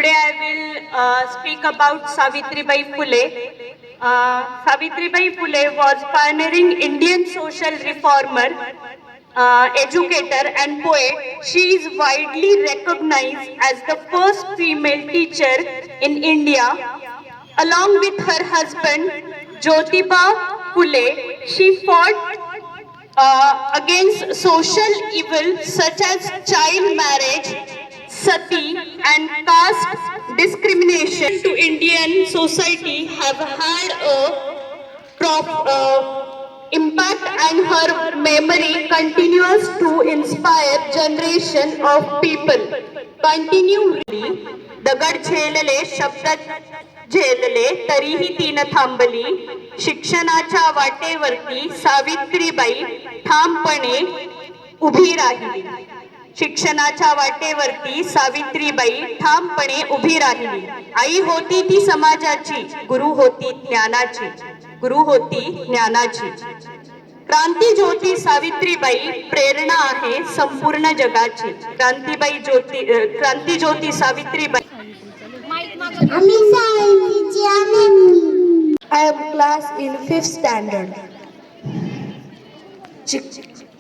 Today I will speak about Savitribai Phule. Savitribai Phule was pioneering Indian social reformer, educator and poet. She is widely recognized as the first female teacher in India. Along with her husband Jyotiba Phule, she fought against social evil such as child marriage, sati and caste discrimination to Indian society have had a impact, and her memory continues to inspire generation of people. Continue. दगड झेलले शब्द झेलले तरीही ती न थांबली. शिक्षणाच्या वाटेवरती सावित्रीबाई ठामपणे उभी राहिली. शिक्षणाच्या वाटेवरती सावित्रीबाई ठामपणे उभी राहिली. आई होती ती समाजाची, गुरु होती ज्ञानाची, गुरु होती ज्ञानाची. क्रांती ज्योती सावित्रीबाई प्रेरणा आहे संपूर्ण जगाची. क्रांती ज्योती Savitribai. I am class in 5th standard.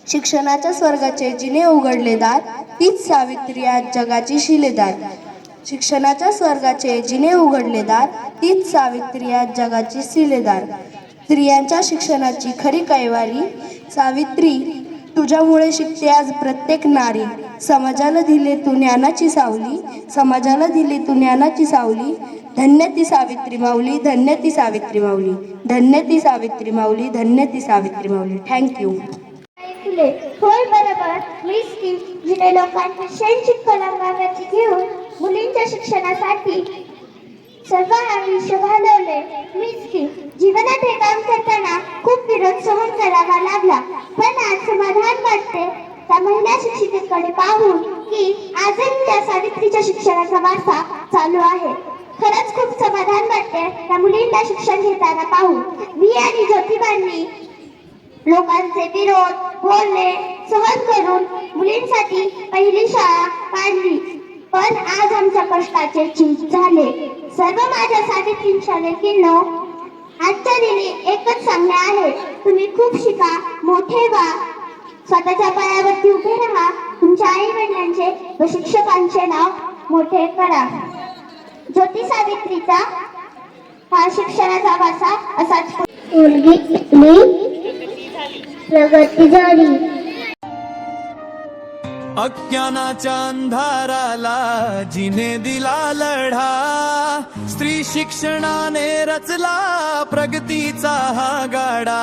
शिक्षणाच्या स्वर्गाचे जिने उघडले दार, तीच सावित्री आज जगाची शिलेदार. शिक्षणाच्या स्वर्गाचे जिने उघडले दार, तीच सावित्री आज जगाची शिलेदार. स्त्रियांच्या शिक्षणाची खरी कैवारी, सावित्री तुझ्यामुळे शिकते आज प्रत्येक नारी. समाजाला दिले तू ज्ञानाची सावली, समाजाला दिली तू ज्ञानाची सावली. धन्य ती सावित्री माऊली, धन्य ती सावित्री माऊली, धन्य ती सावित्री माऊली, धन्य ती सावित्री माऊली. थँक्यू. होय बरोबर. मी स्कीम जिने लोकांची शैक्षणिक कलांगाची घेऊन मुलींच्या शिक्षणासाठी सर्व आयुष्य घालवले. मी स्कीम जीवनात हे काम करताना खूप विरोध सहन करावा लागला, पण आज समाधान वाटते त्या महिला शिक्षिकेकडे पाहून की आजही त्या सावित्रीच्या शिक्षणाचा वारसा चालू आहे. खरंच खूप समाधान वाटते त्या मुलींना शिक्षण घेताना पाहून. मी आणि ज्योतिबांनी लोकांचे विरोध बोलणे सहन करून मुलींसाठी पहिली शाळा काढली, पण आज आमच्या कष्टाचे चीज झाले. सर्व माझ्या सावित्रींच्या लेकींनो, आजच्या दिनी एकच सांगणे आहे, तुम्ही खूप शिका, मोठे व्हा, स्वतःच्या पायावरती उभे राहा, तुमच्या आई वडिलांचे व शिक्षकांचे नाव मोठे करा. ज्योती सावित्रीचा हा शिक्षणाचा वारसा असाच प्रगती झाली. अज्ञानाच्या अंधाराला जिने दिला लढा, स्त्री शिक्षणाने रचला प्रगतीचा हा गाडा.